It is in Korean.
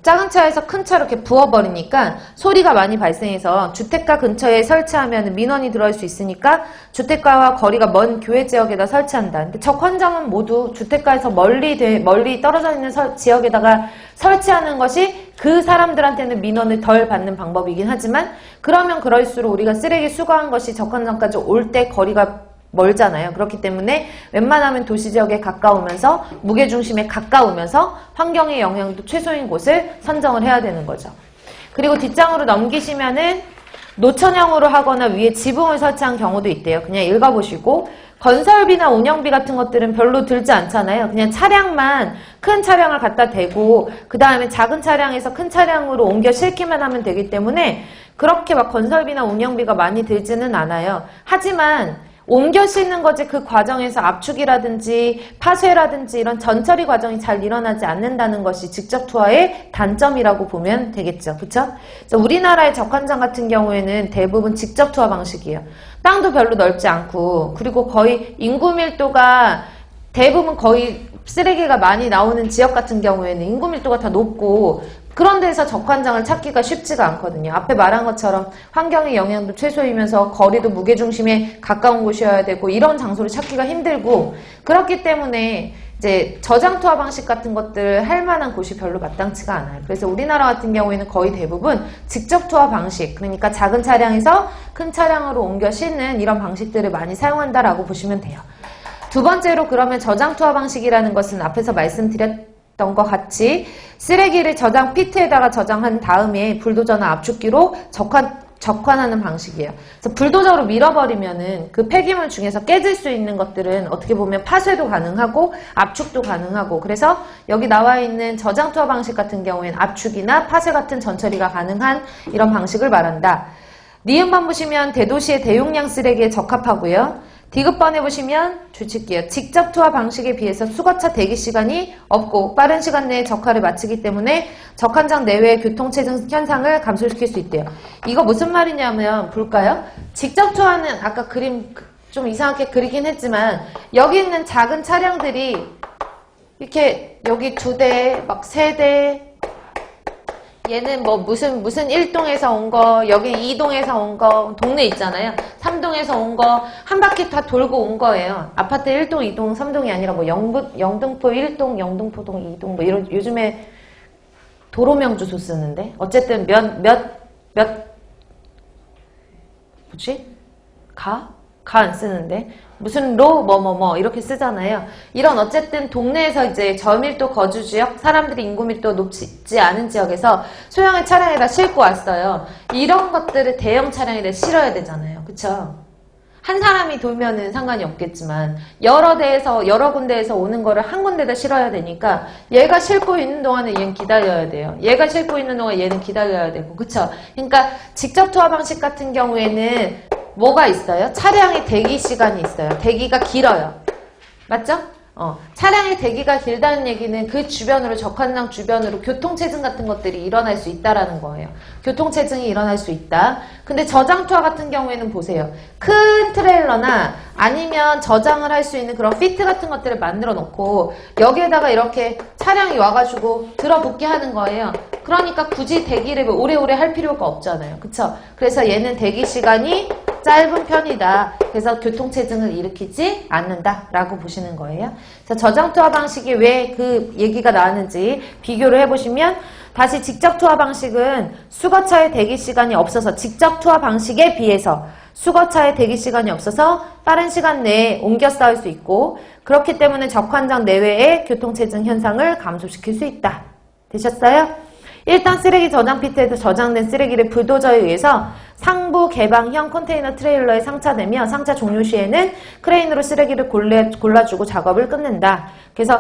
작은 차에서 큰 차로 이렇게 부어버리니까 소리가 많이 발생해서 주택가 근처에 설치하면 민원이 들어올 수 있으니까 주택가와 거리가 먼 교외 지역에다 설치한다. 근데 적환장은 모두 주택가에서 멀리 떨어져 있는 지역에다가 설치하는 것이 그 사람들한테는 민원을 덜 받는 방법이긴 하지만 그러면 그럴수록 우리가 쓰레기 수거한 것이 적환장까지 올 때 거리가 멀잖아요. 그렇기 때문에 웬만하면 도시지역에 가까우면서 무게중심에 가까우면서 환경의 영향도 최소인 곳을 선정을 해야 되는 거죠. 그리고 뒷장으로 넘기시면은 노천형으로 하거나 위에 지붕을 설치한 경우도 있대요. 그냥 읽어보시고 건설비나 운영비 같은 것들은 별로 들지 않잖아요. 그냥 차량만 큰 차량을 갖다 대고 그 다음에 작은 차량에서 큰 차량으로 옮겨 실기만 하면 되기 때문에 그렇게 막 건설비나 운영비가 많이 들지는 않아요. 하지만 옮겨 싣는 거지 그 과정에서 압축이라든지 파쇄라든지 이런 전처리 과정이 잘 일어나지 않는다는 것이 직접 투하의 단점이라고 보면 되겠죠. 그쵸? 그래서 우리나라의 적환장 같은 경우에는 대부분 직접 투하 방식이에요. 땅도 별로 넓지 않고 그리고 거의 인구 밀도가 대부분 거의 쓰레기가 많이 나오는 지역 같은 경우에는 인구 밀도가 다 높고 그런 데서 적환장을 찾기가 쉽지가 않거든요. 앞에 말한 것처럼 환경의 영향도 최소이면서 거리도 무게중심에 가까운 곳이어야 되고 이런 장소를 찾기가 힘들고 그렇기 때문에 이제 저장 투하 방식 같은 것들을 할 만한 곳이 별로 마땅치가 않아요. 그래서 우리나라 같은 경우에는 거의 대부분 직접 투하 방식, 그러니까 작은 차량에서 큰 차량으로 옮겨 싣는 이런 방식들을 많이 사용한다라고 보시면 돼요. 두 번째로 그러면 저장 투하 방식이라는 것은 앞에서 말씀드렸던 것 같이 쓰레기를 저장 피트에다가 저장한 다음에 불도저나 압축기로 적환하는 방식이에요. 그래서 불도저로 밀어버리면은 그 폐기물 중에서 깨질 수 있는 것들은 어떻게 보면 파쇄도 가능하고 압축도 가능하고 그래서 여기 나와 있는 저장 투하 방식 같은 경우에는 압축이나 파쇄 같은 전처리가 가능한 이런 방식을 말한다. 니은번 보시면 대도시의 대용량 쓰레기에 적합하고요. 디귿번에 보시면 줄칠게요. 직접 투하 방식에 비해서 수거차 대기 시간이 없고 빠른 시간 내에 적화를 마치기 때문에 적환장 내외의 교통체증 현상을 감소시킬 수 있대요. 이거 무슨 말이냐면 볼까요? 직접 투하는 아까 그림 좀 이상하게 그리긴 했지만 여기 있는 작은 차량들이 이렇게 여기 2대 막 3대 얘는 뭐 무슨 1동에서 온 거, 여기 2동에서 온 거, 동네 있잖아요. 3동에서 온 거, 한 바퀴 다 돌고 온 거예요. 아파트 1동, 2동, 3동이 아니라 뭐 영등포 1동, 영등포동 2동, 뭐 이런, 요즘에 도로명 주소 쓰는데. 어쨌든 뭐지? 가 안 쓰는데. 무슨 이렇게 쓰잖아요. 이런 어쨌든 동네에서 이제 저밀도 거주 지역, 사람들이 인구 밀도 높지 않은 지역에서 소형의 차량에다 싣고 왔어요. 이런 것들을 대형 차량에다 실어야 되잖아요. 그쵸? 한 사람이 돌면은 상관이 없겠지만 여러 군데에서 오는 거를 한 군데다 실어야 되니까 얘가 싣고 있는 동안에 얘는 기다려야 돼요. 얘가 싣고 있는 동안 얘는 기다려야 되고 그쵸? 그러니까 직접 투하 방식 같은 경우에는 뭐가 있어요? 차량의 대기 시간이 있어요. 대기가 길어요. 맞죠? 차량의 대기가 길다는 얘기는 그 주변으로 적환장 주변으로 교통체증 같은 것들이 일어날 수 있다라는 거예요. 교통체증이 일어날 수 있다. 근데 저장 투하 같은 경우에는 보세요. 큰 트레일러나 아니면 저장을 할 수 있는 그런 피트 같은 것들을 만들어 놓고 여기에다가 이렇게 차량이 와가지고 들어붙게 하는 거예요. 그러니까 굳이 대기를 오래오래 할 필요가 없잖아요. 그쵸? 그래서 얘는 대기 시간이 짧은 편이다. 그래서 교통체증을 일으키지 않는다라고 보시는 거예요. 자, 저장 투하 방식이 왜 그 얘기가 나왔는지 비교를 해보시면 다시 직접 투하 방식은 수거차의 대기 시간이 없어서 직접 투하 방식에 비해서 수거차의 대기 시간이 없어서 빠른 시간 내에 옮겨 쌓을 수 있고 그렇기 때문에 적환장 내외의 교통체증 현상을 감소시킬 수 있다. 되셨어요? 일단 쓰레기 저장 피트에서 저장된 쓰레기를 불도저에 의해서 상부 개방형 컨테이너 트레일러에 상차되며 상차 종료 시에는 크레인으로 쓰레기를 골라주고 작업을 끝낸다. 그래서